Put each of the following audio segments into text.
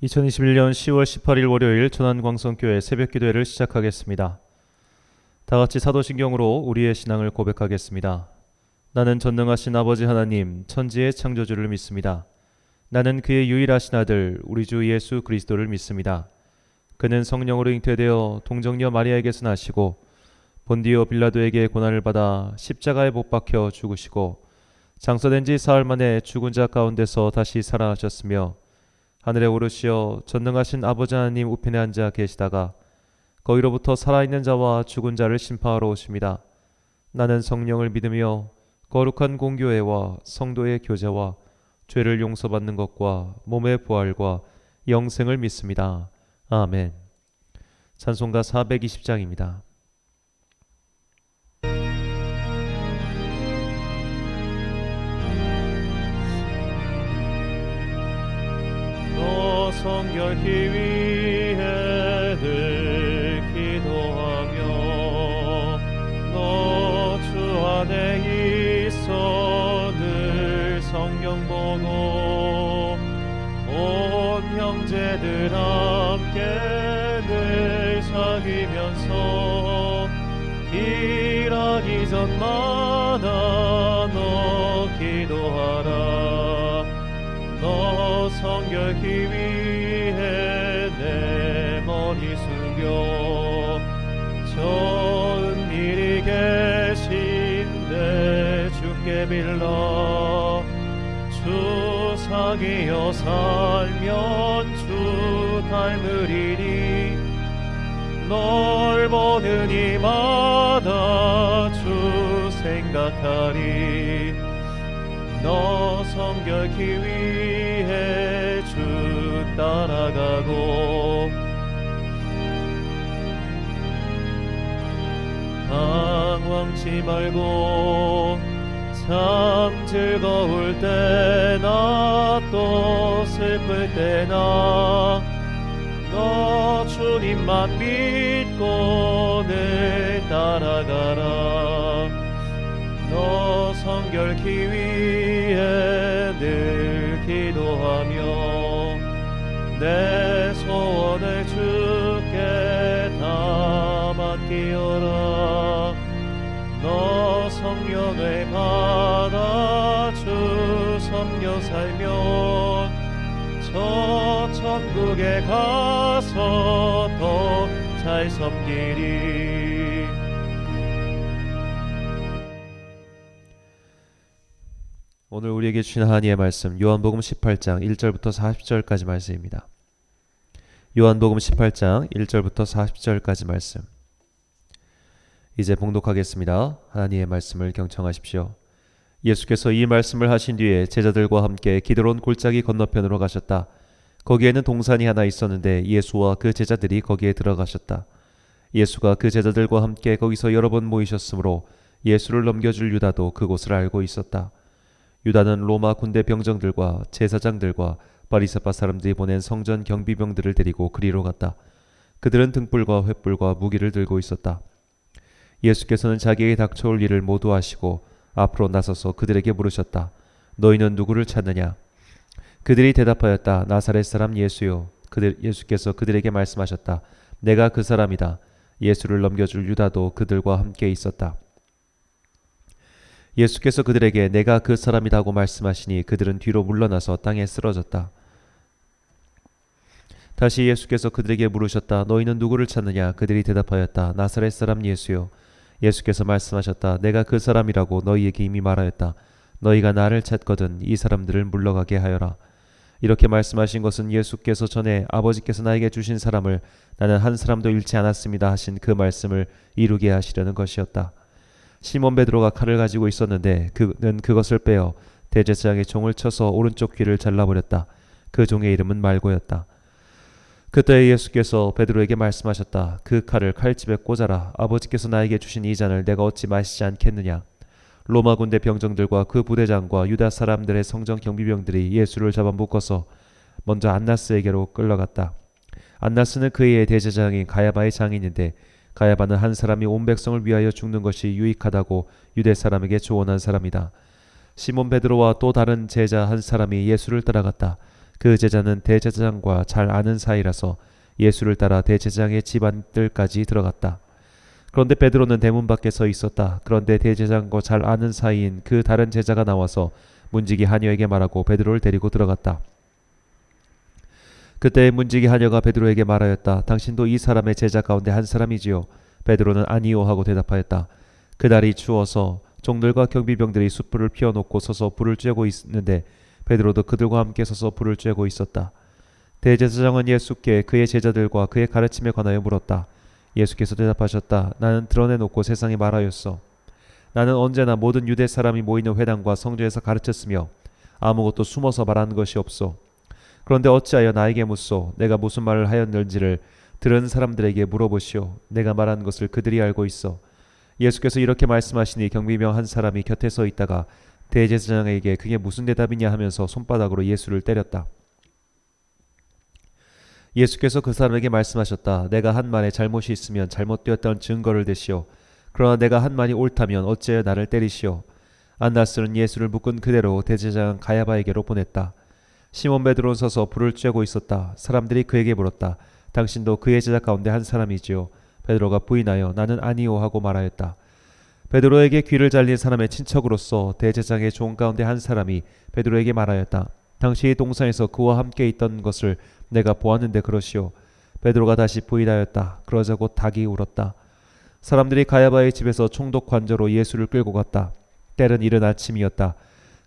2021년 10월 18일 월요일 전환광성교회 새벽기도회를 시작하겠습니다. 다같이 사도신경으로 우리의 신앙을 고백하겠습니다. 나는 전능하신 아버지 하나님 천지의 창조주를 믿습니다. 나는 그의 유일하신 아들 우리 주 예수 그리스도를 믿습니다. 그는 성령으로 잉태되어 동정녀 마리아에게서 나시고 본디오 빌라도에게 고난을 받아 십자가에 못 박혀 죽으시고 장사된 지 사흘 만에 죽은 자 가운데서 다시 살아나셨으며 하늘에 오르시어 전능하신 아버지 하나님 우편에 앉아 계시다가 거기로부터 살아있는 자와 죽은 자를 심판하러 오십니다. 나는 성령을 믿으며 거룩한 공교회와 성도의 교제와 죄를 용서받는 것과 몸의 부활과 영생을 믿습니다. 아멘. 찬송가 420장입니다. 너 성결케 위해 늘 기도하며 너 주 안에 있어 늘 성경 보고 온 형제들 함께 늘 사귀면서 일하기 전마다 너 기도하라. 너 성결케 위해 내 머리 숙여 저 은밀히 계신 내 주께 빌라. 주 사귀어 살면 주 닮으리니 널 보는 이마다 주 생각하리. 너 성결케 위해 주 따라가고 당황치 말고 참 즐거울 때나 또 슬플 때나 너 주님만 믿고 늘 따라가라. 너 성결케 위해 늘 기도하며 내 소원을 주께 다 맡기어라. 너 성령을 받아 주 섬겨 살면 저 천국에 가서 더 잘 섬기리. 오늘 우리에게 주신 하나님의 말씀 요한복음 18장 1절부터 40절까지 말씀입니다. 요한복음 18장 1절부터 40절까지 말씀. 이제 봉독하겠습니다. 하나님의 말씀을 경청하십시오. 예수께서 이 말씀을 하신 뒤에 제자들과 함께 기드론 골짜기 건너편으로 가셨다. 거기에는 동산이 하나 있었는데 예수와 그 제자들이 거기에 들어가셨다. 예수가 그 제자들과 함께 거기서 여러 번 모이셨으므로 예수를 넘겨줄 유다도 그곳을 알고 있었다. 유다는 로마 군대 병정들과 제사장들과 바리새파 사람들이 보낸 성전 경비병들을 데리고 그리로 갔다. 그들은 등불과 횃불과 무기를 들고 있었다. 예수께서는 자기에게 닥쳐올 일을 모두 아시고 앞으로 나서서 그들에게 물으셨다. 너희는 누구를 찾느냐? 그들이 대답하였다. 나사렛 사람 예수요. 예수께서 그들에게 말씀하셨다. 내가 그 사람이다. 예수를 넘겨줄 유다도 그들과 함께 있었다. 예수께서 그들에게 내가 그 사람이라고 말씀하시니 그들은 뒤로 물러나서 땅에 쓰러졌다. 다시 예수께서 그들에게 물으셨다. 너희는 누구를 찾느냐? 그들이 대답하였다. 나사렛 사람 예수요. 예수께서 말씀하셨다. 내가 그 사람이라고 너희에게 이미 말하였다. 너희가 나를 찾거든 이 사람들을 물러가게 하여라. 이렇게 말씀하신 것은 예수께서 전에 아버지께서 나에게 주신 사람을 나는 한 사람도 잃지 않았습니다 하신 그 말씀을 이루게 하시려는 것이었다. 시몬 베드로가 칼을 가지고 있었는데 그는 그것을 빼어 대제사장의 종을 쳐서 오른쪽 귀를 잘라버렸다. 그 종의 이름은 말고였다. 그때 예수께서 베드로에게 말씀하셨다. 그 칼을 칼집에 꽂아라. 아버지께서 나에게 주신 이 잔을 내가 어찌 마시지 않겠느냐? 로마 군대 병정들과 그 부대장과 유다 사람들의 성전 경비병들이 예수를 잡아 묶어서 먼저 안나스에게로 끌려갔다. 안나스는 그의 대제사장인 가야바의 장인인데 가야바는 한 사람이 온 백성을 위하여 죽는 것이 유익하다고 유대 사람에게 조언한 사람이다. 시몬 베드로와 또 다른 제자 한 사람이 예수를 따라갔다. 그 제자는 대제사장과 잘 아는 사이라서 예수를 따라 대제사장의 집안들까지 들어갔다. 그런데 베드로는 대문 밖에 서 있었다. 그런데 대제사장과 잘 아는 사이인 그 다른 제자가 나와서 문지기 하녀에게 말하고 베드로를 데리고 들어갔다. 그때 문지기 하녀가 베드로에게 말하였다. 당신도 이 사람의 제자 가운데 한 사람이지요? 베드로는 아니요 하고 대답하였다. 그날이 추워서 종들과 경비병들이 숯불을 피워놓고 서서 불을 쬐고 있는데 베드로도 그들과 함께 서서 불을 쬐고 있었다. 대제사장은 예수께 그의 제자들과 그의 가르침에 관하여 물었다. 예수께서 대답하셨다. 나는 드러내놓고 세상에 말하였어. 나는 언제나 모든 유대 사람이 모이는 회당과 성전에서 가르쳤으며 아무것도 숨어서 말하는 것이 없소. 그런데 어찌하여 나에게 묻소? 내가 무슨 말을 하였는지를 들은 사람들에게 물어보시오. 내가 말한 것을 그들이 알고 있어. 예수께서 이렇게 말씀하시니 경비병 한 사람이 곁에 서 있다가 대제사장에게 그게 무슨 대답이냐 하면서 손바닥으로 예수를 때렸다. 예수께서 그 사람에게 말씀하셨다. 내가 한 말에 잘못이 있으면 잘못되었다는 증거를 대시오. 그러나 내가 한 말이 옳다면 어찌하여 나를 때리시오. 안나스는 예수를 묶은 그대로 대제사장 가야바에게로 보냈다. 시몬 베드로는 서서 불을 쬐고 있었다. 사람들이 그에게 물었다. 당신도 그의 제자 가운데 한 사람이지요? 베드로가 부인하여 나는 아니오 하고 말하였다. 베드로에게 귀를 잘린 사람의 친척으로서 대제사장의 종 가운데 한 사람이 베드로에게 말하였다. 당신이 동산에서 그와 함께 있던 것을 내가 보았는데 그러시오. 베드로가 다시 부인하였다. 그러자 곧 닭이 울었다. 사람들이 가야바의 집에서 총독 관저로 예수를 끌고 갔다. 때는 이른 아침이었다.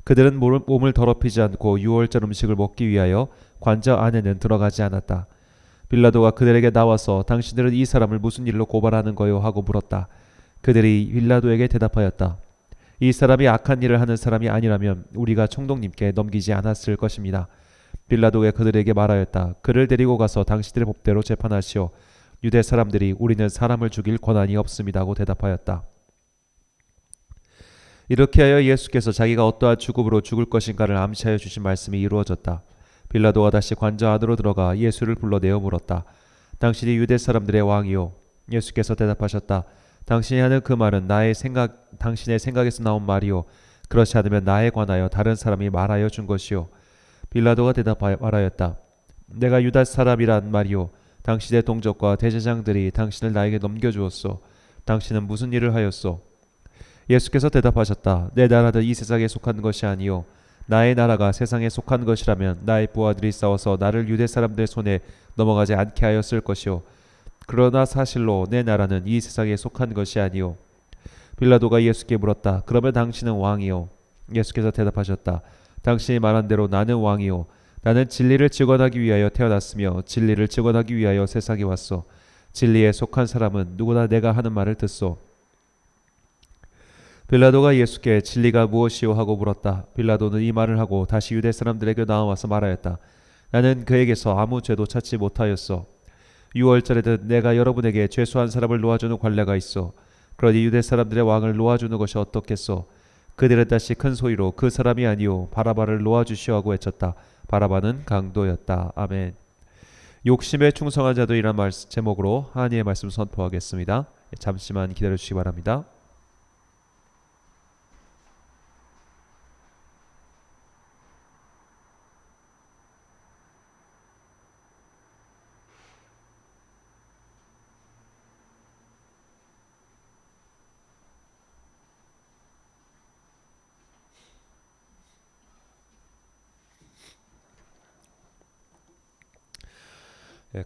그들은 몸을 더럽히지 않고 유월절 음식을 먹기 위하여 관저 안에는 들어가지 않았다. 빌라도가 그들에게 나와서 당신들은 이 사람을 무슨 일로 고발하는 거요? 하고 물었다. 그들이 빌라도에게 대답하였다. 이 사람이 악한 일을 하는 사람이 아니라면 우리가 총독님께 넘기지 않았을 것입니다. 빌라도가 그들에게 말하였다. 그를 데리고 가서 당신들의 법대로 재판하시오. 유대 사람들이 우리는 사람을 죽일 권한이 없습니다 하고 대답하였다. 이렇게 하여 예수께서 자기가 어떠한 죽음으로 죽을 것인가를 암시하여 주신 말씀이 이루어졌다. 빌라도가 다시 관저 안으로 들어가 예수를 불러내어 물었다. 당신이 유대 사람들의 왕이요? 예수께서 대답하셨다. 당신이 하는 그 말은 당신의 생각에서 나온 말이요. 그렇지 않으면 나에 관하여 다른 사람이 말하여 준 것이요. 빌라도가 대답하여 말하였다. 내가 유다 사람이란 말이요. 당신의 동족과 대제장들이 당신을 나에게 넘겨주었소. 당신은 무슨 일을 하였소? 예수께서 대답하셨다. 내 나라는 이 세상에 속한 것이 아니요. 나의 나라가 세상에 속한 것이라면 나의 부하들이 싸워서 나를 유대 사람들의 손에 넘어가지 않게 하였을 것이요. 그러나 사실로 내 나라는 이 세상에 속한 것이 아니요. 빌라도가 예수께 물었다. 그러면 당신은 왕이요? 예수께서 대답하셨다. 당신이 말한 대로 나는 왕이요. 나는 진리를 증언하기 위하여 태어났으며 진리를 증언하기 위하여 세상에 왔소. 진리에 속한 사람은 누구나 내가 하는 말을 듣소. 빌라도가 예수께 진리가 무엇이요 하고 물었다. 빌라도는 이 말을 하고 다시 유대 사람들에게 나와서 말하였다. 나는 그에게서 아무 죄도 찾지 못하였소. 유월절에는 내가 여러분에게 죄수한 사람을 놓아주는 관례가 있어. 그러니 유대 사람들의 왕을 놓아주는 것이 어떻겠소? 그들은 다시 큰 소리로 그 사람이 아니오 바라바를 놓아주시오 하고 외쳤다. 바라바는 강도였다. 아멘. 욕심에 충성한 자들이란 제목으로 하나님의 말씀 선포하겠습니다. 잠시만 기다려주시기 바랍니다.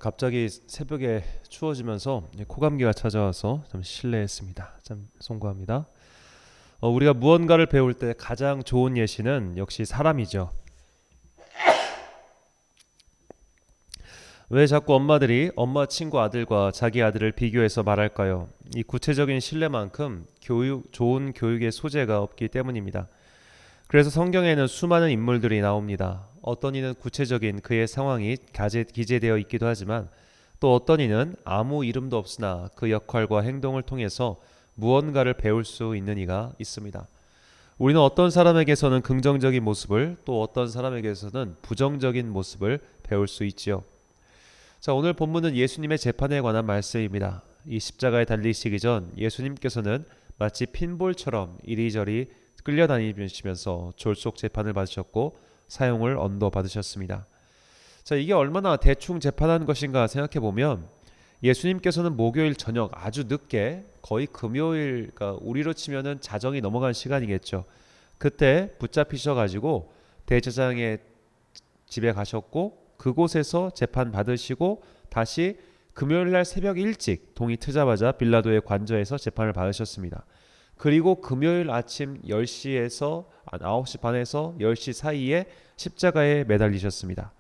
갑자기 새벽에 추워지면서 코감기가 찾아와서 좀 실례했습니다. 참 송구합니다. 우리가 무언가를 배울 때 가장 좋은 예시는 역시 사람이죠. 왜 자꾸 엄마들이 엄마 친구 아들과 자기 아들을 비교해서 말할까요? 이 구체적인 신뢰만큼 좋은 교육의 소재가 없기 때문입니다. 그래서 성경에는 수많은 인물들이 나옵니다. 어떤 이는 구체적인 그의 상황이 기재되어 있기도 하지만 또 어떤 이는 아무 이름도 없으나 그 역할과 행동을 통해서 무언가를 배울 수 있는 이가 있습니다. 우리는 어떤 사람에게서는 긍정적인 모습을 또 어떤 사람에게서는 부정적인 모습을 배울 수 있지요. 자, 오늘 본문은 예수님의 재판에 관한 말씀입니다. 이 십자가에 달리시기 전 예수님께서는 마치 핀볼처럼 이리저리 끌려다니시면서 졸속 재판을 받으셨고 사형을 언도 받으셨습니다. 자, 이게 얼마나 대충 재판하는 것인가 생각해 보면 예수님께서는 목요일 저녁 아주 늦게 거의 금요일, 그러니까 우리로 치면은 자정이 넘어간 시간이겠죠. 그때 붙잡히셔 가지고 대제사장의 집에 가셨고 그곳에서 재판 받으시고 다시 금요일 날 새벽 일찍 동이 트자마자 빌라도의 관저에서 재판을 받으셨습니다. 그리고 금요일 아침 10시에서 9시 반에서 10시 사이에 십자가에 매달리셨습니다.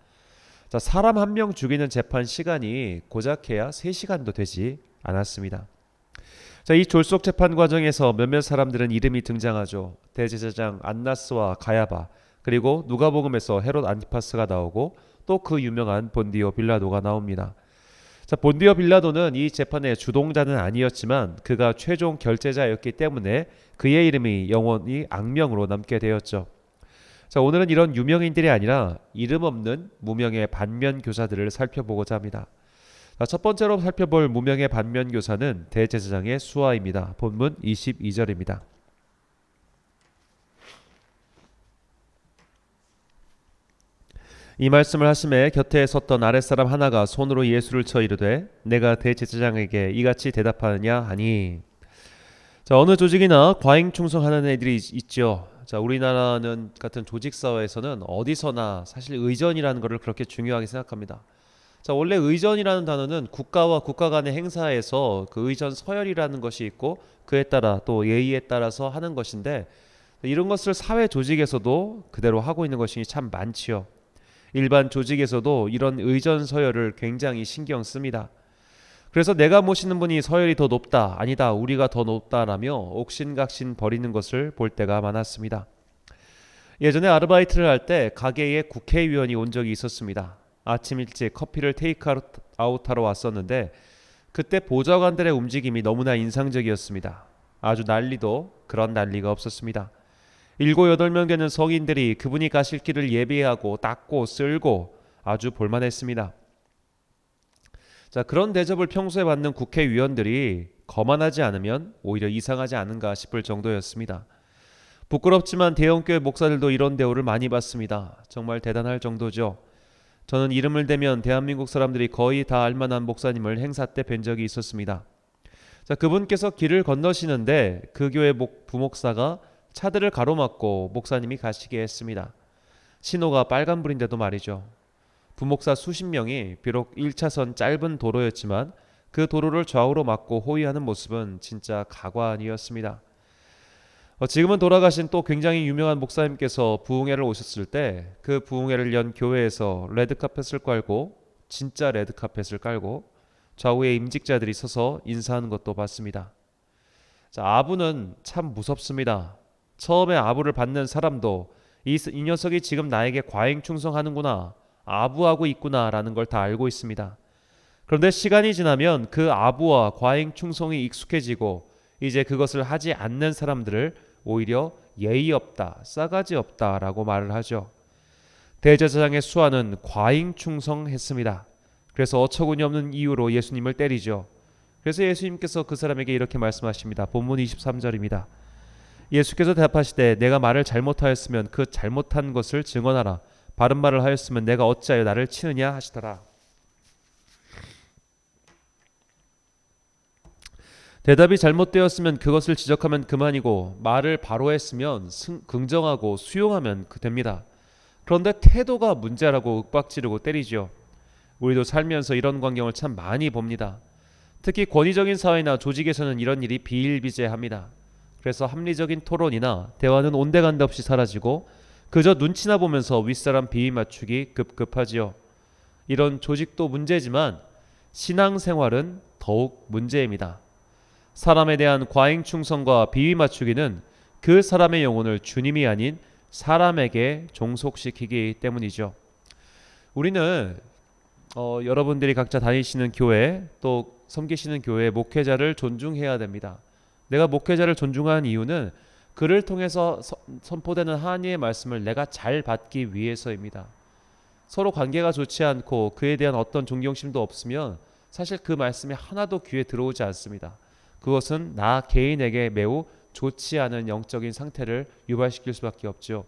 자, 사람 한 명 죽이는 재판 시간이 고작해야 3시간도 되지 않았습니다. 자, 이 졸속 재판 과정에서 몇몇 사람들은 이름이 등장하죠. 대제사장 안나스와 가야바, 그리고 누가복음에서 헤롯 안티파스가 나오고 또 그 유명한 본디오 빌라도가 나옵니다. 자, 본디오 빌라도는 이 재판의 주동자는 아니었지만 그가 최종 결재자였기 때문에 그의 이름이 영원히 악명으로 남게 되었죠. 자, 오늘은 이런 유명인들이 아니라 이름 없는 무명의 반면 교사들을 살펴보고자 합니다. 자, 첫 번째로 살펴볼 무명의 반면 교사는 대제사장의 수하입니다. 본문 22절입니다. 이 말씀을 하심에 곁에 섰던 아랫사람 하나가 손으로 예수를 쳐 이르되 내가 대제사장에게 이같이 대답하느냐 하니. 자, 어느 조직이나 과잉 충성하는 애들이 있죠. 자, 우리나라는 같은 조직 사회에서는 어디서나 사실 의전이라는 것을 그렇게 중요하게 생각합니다. 자, 원래 의전이라는 단어는 국가와 국가 간의 행사에서 그 의전 서열이라는 것이 있고 그에 따라 또 예의에 따라서 하는 것인데 이런 것을 사회 조직에서도 그대로 하고 있는 것이 참 많지요. 일반 조직에서도 이런 의전 서열을 굉장히 신경 씁니다. 그래서 내가 모시는 분이 서열이 더 높다, 아니다, 우리가 더 높다라며 옥신각신 버리는 것을 볼 때가 많았습니다. 예전에 아르바이트를 할 때 가게에 국회의원이 온 적이 있었습니다. 아침 일찍 커피를 테이크아웃하러 왔었는데 그때 보좌관들의 움직임이 너무나 인상적이었습니다. 아주 난리도 그런 난리가 없었습니다. 7, 8명 되는 성인들이 그분이 가실 길을 예비하고 닦고 쓸고 아주 볼만했습니다. 자, 그런 대접을 평소에 받는 국회의원들이 거만하지 않으면 오히려 이상하지 않은가 싶을 정도였습니다. 부끄럽지만 대형교회 목사들도 이런 대우를 많이 받습니다. 정말 대단할 정도죠. 저는 이름을 대면 대한민국 사람들이 거의 다 알만한 목사님을 행사 때 뵌 적이 있었습니다. 자, 그분께서 길을 건너시는데 그 교회 부목사가 차들을 가로막고 목사님이 가시게 했습니다. 신호가 빨간불인데도 말이죠. 부목사 수십 명이 비록 1차선 짧은 도로였지만 그 도로를 좌우로 막고 호위하는 모습은 진짜 가관이었습니다. 지금은 돌아가신 또 굉장히 유명한 목사님께서 부흥회를 오셨을 때 그 부흥회를 연 교회에서 레드카펫을 깔고 진짜 레드카펫을 깔고 좌우에 임직자들이 서서 인사하는 것도 봤습니다. 자, 아부는 참 무섭습니다. 처음에 아부를 받는 사람도 이 녀석이 지금 나에게 과잉 충성하는구나, 아부하고 있구나라는 걸 다 알고 있습니다. 그런데 시간이 지나면 그 아부와 과잉 충성이 익숙해지고 이제 그것을 하지 않는 사람들을 오히려 예의 없다, 싸가지 없다라고 말을 하죠. 대제사장의 수하는 과잉 충성했습니다. 그래서 어처구니 없는 이유로 예수님을 때리죠. 그래서 예수님께서 그 사람에게 이렇게 말씀하십니다. 본문 23절입니다. 예수께서 대답하시되 내가 말을 잘못하였으면 그 잘못한 것을 증언하라. 바른 말을 하였으면 내가 어찌하여 나를 치느냐 하시더라. 대답이 잘못되었으면 그것을 지적하면 그만이고 말을 바로 했으면 긍정하고 수용하면 됩니다. 그런데 태도가 문제라고 윽박지르고 때리죠. 우리도 살면서 이런 광경을 참 많이 봅니다. 특히 권위적인 사회나 조직에서는 이런 일이 비일비재합니다. 그래서 합리적인 토론이나 대화는 온데간데 없이 사라지고 그저 눈치나 보면서 윗사람 비위 맞추기 급급하지요. 이런 조직도 문제지만 신앙생활은 더욱 문제입니다. 사람에 대한 과잉 충성과 비위 맞추기는 그 사람의 영혼을 주님이 아닌 사람에게 종속시키기 때문이죠. 우리는 여러분들이 각자 다니시는 교회 또 섬기시는 교회 목회자를 존중해야 됩니다. 내가 목회자를 존중하는 이유는 그를 통해서 선포되는 하나님의 말씀을 내가 잘 받기 위해서입니다. 서로 관계가 좋지 않고 그에 대한 어떤 존경심도 없으면 사실 그 말씀이 하나도 귀에 들어오지 않습니다. 그것은 나 개인에게 매우 좋지 않은 영적인 상태를 유발시킬 수밖에 없죠.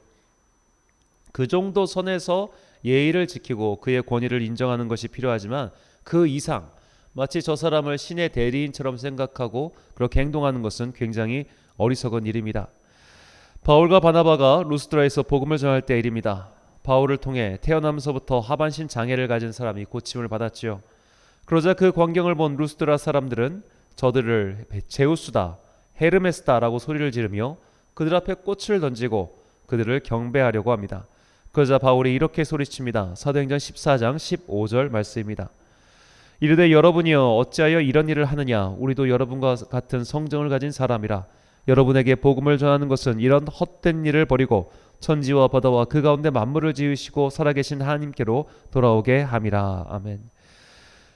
그 정도 선에서 예의를 지키고 그의 권위를 인정하는 것이 필요하지만 그 이상 마치 저 사람을 신의 대리인처럼 생각하고 그렇게 행동하는 것은 굉장히 어리석은 일입니다. 바울과 바나바가 루스드라에서 복음을 전할 때 일입니다. 바울을 통해 태어나면서부터 하반신 장애를 가진 사람이 고침을 받았지요. 그러자 그 광경을 본 루스드라 사람들은 저들을 제우스다, 헤르메스다라고 소리를 지르며 그들 앞에 꽃을 던지고 그들을 경배하려고 합니다. 그러자 바울이 이렇게 소리칩니다. 사도행전 14장 15절 말씀입니다. 이르되 여러분이여 어찌하여 이런 일을 하느냐. 우리도 여러분과 같은 성정을 가진 사람이라. 여러분에게 복음을 전하는 것은 이런 헛된 일을 버리고 천지와 바다와 그 가운데 만물을 지으시고 살아계신 하나님께로 돌아오게 함이라. 아멘.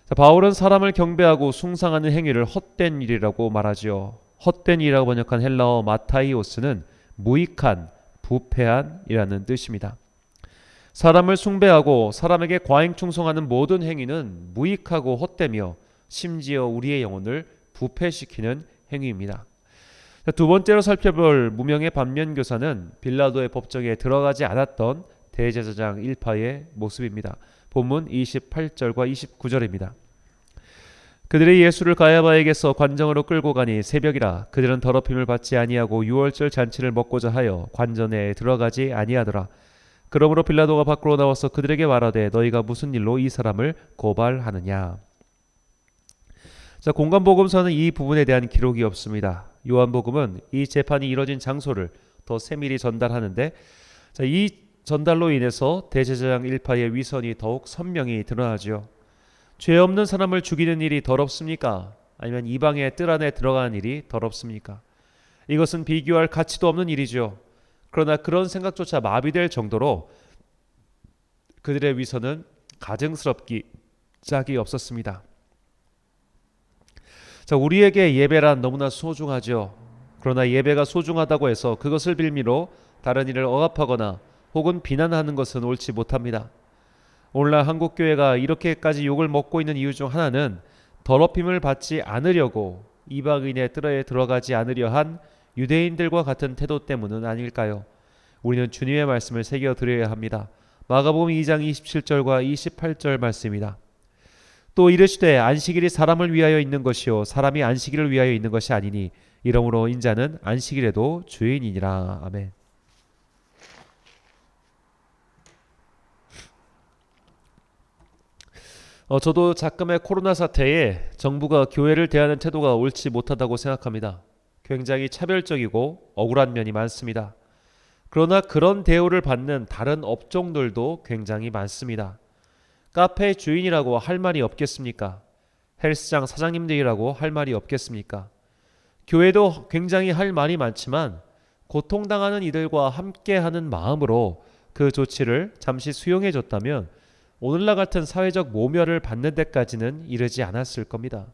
자, 바울은 사람을 경배하고 숭상하는 행위를 헛된 일이라고 말하지요. 헛된 일이라고 번역한 헬라어 마타이오스는 무익한, 부패한이라는 뜻입니다. 사람을 숭배하고 사람에게 과잉 충성하는 모든 행위는 무익하고 헛되며 심지어 우리의 영혼을 부패시키는 행위입니다. 두 번째로 살펴볼 무명의 반면교사는 빌라도의 법정에 들어가지 않았던 대제사장 일파의 모습입니다. 본문 28절과 29절입니다. 그들이 예수를 가야바에게서 관정으로 끌고 가니 새벽이라. 그들은 더럽힘을 받지 아니하고 유월절 잔치를 먹고자 하여 관전에 들어가지 아니하더라. 그러므로 빌라도가 밖으로 나와서 그들에게 말하되 너희가 무슨 일로 이 사람을 고발하느냐. 자, 공관복음서는 이 부분에 대한 기록이 없습니다. 요한복음은 이 재판이 이뤄진 장소를 더 세밀히 전달하는데, 자, 이 전달로 인해서 대제사장 일파의 위선이 더욱 선명히 드러나죠. 죄 없는 사람을 죽이는 일이 더럽습니까? 아니면 이방의 뜰 안에 들어가는 일이 더럽습니까? 이것은 비교할 가치도 없는 일이죠. 그러나 그런 생각조차 마비될 정도로 그들의 위선은 가증스럽기 짝이 없었습니다. 자, 우리에게 예배란 너무나 소중하죠. 그러나 예배가 소중하다고 해서 그것을 빌미로 다른 일을 억압하거나 혹은 비난하는 것은 옳지 못합니다. 오늘날 한국교회가 이렇게까지 욕을 먹고 있는 이유 중 하나는 더럽힘을 받지 않으려고 이방인의 뜰에 들어가지 않으려 한 유대인들과 같은 태도 때문은 아닐까요? 우리는 주님의 말씀을 새겨드려야 합니다. 마가복음 2장 27절과 28절 말씀입니다. 또 이르시되 안식일이 사람을 위하여 있는 것이요 사람이 안식일을 위하여 있는 것이 아니니 이러므로 인자는 안식일에도 주인이니라. 아멘. 저도 작금의 코로나 사태에 정부가 교회를 대하는 태도가 옳지 못하다고 생각합니다. 굉장히 차별적이고 억울한 면이 많습니다. 그러나 그런 대우를 받는 다른 업종들도 굉장히 많습니다. 카페 주인이라고 할 말이 없겠습니까? 헬스장 사장님들이라고 할 말이 없겠습니까? 교회도 굉장히 할 말이 많지만 고통당하는 이들과 함께하는 마음으로 그 조치를 잠시 수용해 줬다면 오늘날 같은 사회적 모멸을 받는 데까지는 이르지 않았을 겁니다.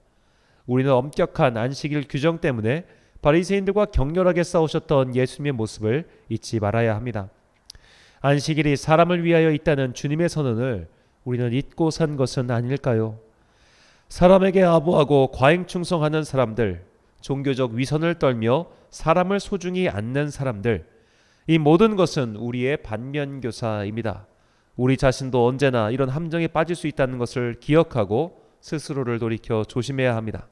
우리는 엄격한 안식일 규정 때문에 바리새인들과 격렬하게 싸우셨던 예수님의 모습을 잊지 말아야 합니다. 안식일이 사람을 위하여 있다는 주님의 선언을 우리는 잊고 산 것은 아닐까요? 사람에게 아부하고 과잉 충성하는 사람들, 종교적 위선을 떨며 사람을 소중히 안는 사람들, 이 모든 것은 우리의 반면교사입니다. 우리 자신도 언제나 이런 함정에 빠질 수 있다는 것을 기억하고 스스로를 돌이켜 조심해야 합니다.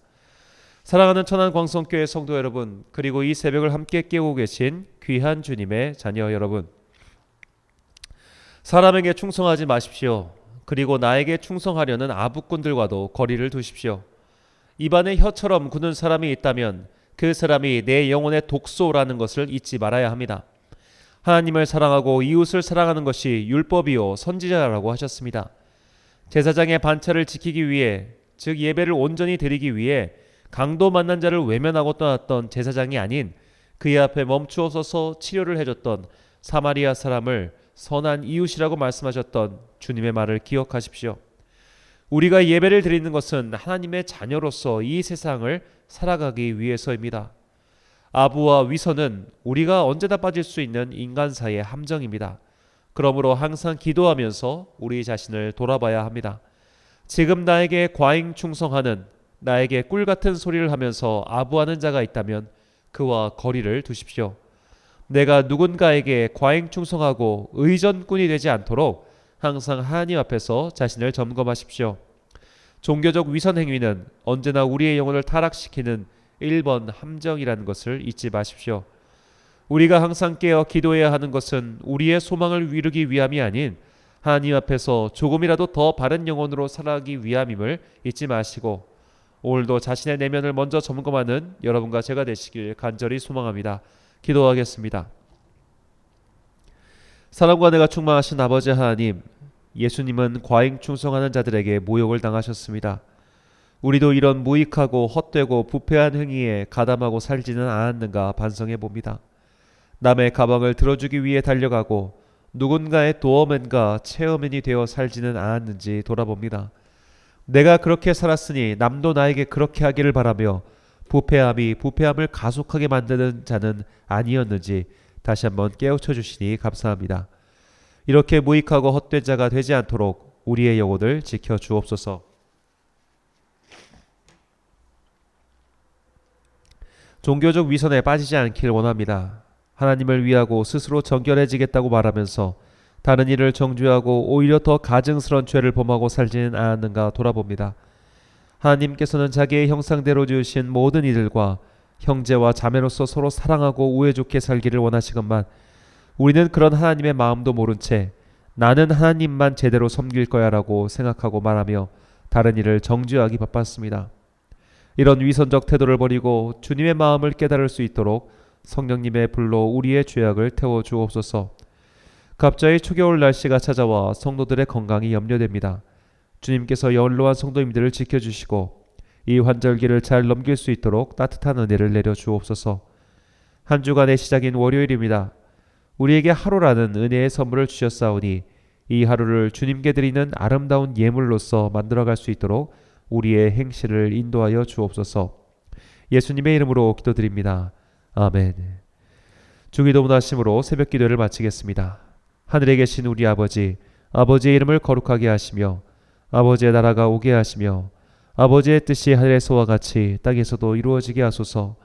사랑하는 천안광성교회 성도 여러분, 그리고 이 새벽을 함께 깨우고 계신 귀한 주님의 자녀 여러분, 사람에게 충성하지 마십시오. 그리고 나에게 충성하려는 아부꾼들과도 거리를 두십시오. 입안에 혀처럼 굳은 사람이 있다면 그 사람이 내 영혼의 독소라는 것을 잊지 말아야 합니다. 하나님을 사랑하고 이웃을 사랑하는 것이 율법이요 선지자라고 하셨습니다. 제사장의 반차를 지키기 위해, 즉 예배를 온전히 드리기 위해 강도 만난 자를 외면하고 떠났던 제사장이 아닌 그의 앞에 멈추어 서서 치료를 해줬던 사마리아 사람을 선한 이웃이라고 말씀하셨던 주님의 말을 기억하십시오. 우리가 예배를 드리는 것은 하나님의 자녀로서 이 세상을 살아가기 위해서입니다. 아부와 위선은 우리가 언제나 빠질 수 있는 인간사의 함정입니다. 그러므로 항상 기도하면서 우리 자신을 돌아봐야 합니다. 지금 나에게 과잉 충성하는, 나에게 꿀 같은 소리를 하면서 아부하는 자가 있다면 그와 거리를 두십시오. 내가 누군가에게 과잉 충성하고 의전꾼이 되지 않도록 항상 하나님 앞에서 자신을 점검하십시오. 종교적 위선 행위는 언제나 우리의 영혼을 타락시키는 1번 함정이라는 것을 잊지 마십시오. 우리가 항상 깨어 기도해야 하는 것은 우리의 소망을 이루기 위함이 아닌 하나님 앞에서 조금이라도 더 바른 영혼으로 살아가기 위함임을 잊지 마시고, 오늘도 자신의 내면을 먼저 점검하는 여러분과 제가 되시길 간절히 소망합니다. 기도하겠습니다. 사랑과 은혜가 충만하신 아버지 하나님, 예수님은 과잉 충성하는 자들에게 모욕을 당하셨습니다. 우리도 이런 무익하고 헛되고 부패한 행위에 가담하고 살지는 않았는가 반성해 봅니다. 남의 가방을 들어주기 위해 달려가고 누군가의 도어맨과 체어맨이 되어 살지는 않았는지 돌아봅니다. 내가 그렇게 살았으니 남도 나에게 그렇게 하기를 바라며 부패함이 부패함을 가속하게 만드는 자는 아니었는지 다시 한번 깨우쳐 주시니 감사합니다. 이렇게 무익하고 헛된 자가 되지 않도록 우리의 영혼을 지켜 주옵소서. 종교적 위선에 빠지지 않길 원합니다. 하나님을 위하고 스스로 정결해지겠다고 말하면서 다른 이를 정죄하고 오히려 더 가증스러운 죄를 범하고 살지는 않았는가 돌아봅니다. 하나님께서는 자기의 형상대로 지으신 모든 이들과 형제와 자매로서 서로 사랑하고 우애 좋게 살기를 원하시건만 우리는 그런 하나님의 마음도 모른 채 나는 하나님만 제대로 섬길 거야 라고 생각하고 말하며 다른 이를 정죄하기 바빴습니다. 이런 위선적 태도를 버리고 주님의 마음을 깨달을 수 있도록 성령님의 불로 우리의 죄악을 태워 주옵소서. 갑자기 초겨울 날씨가 찾아와 성도들의 건강이 염려됩니다. 주님께서 연로한 성도님들을 지켜주시고 이 환절기를 잘 넘길 수 있도록 따뜻한 은혜를 내려 주옵소서. 한 주간의 시작인 월요일입니다. 우리에게 하루라는 은혜의 선물을 주셨사오니 이 하루를 주님께 드리는 아름다운 예물로서 만들어갈 수 있도록 우리의 행실을 인도하여 주옵소서. 예수님의 이름으로 기도드립니다. 아멘. 주기도 문하심으로 새벽 기도를 마치겠습니다. 하늘에 계신 우리 아버지, 아버지의 이름을 거룩하게 하시며 아버지의 나라가 오게 하시며 아버지의 뜻이 하늘에서와 같이 땅에서도 이루어지게 하소서.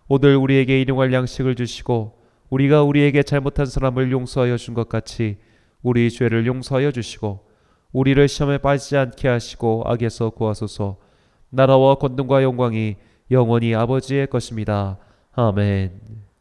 오늘 우리에게 일용할 양식을 주시고 우리가 우리에게 잘못한 사람을 용서하여 준 것 같이 우리 죄를 용서하여 주시고 우리를 시험에 빠지지 않게 하시고 악에서 구하소서. 나라와 권능과 영광이 영원히 아버지의 것입니다. 아멘.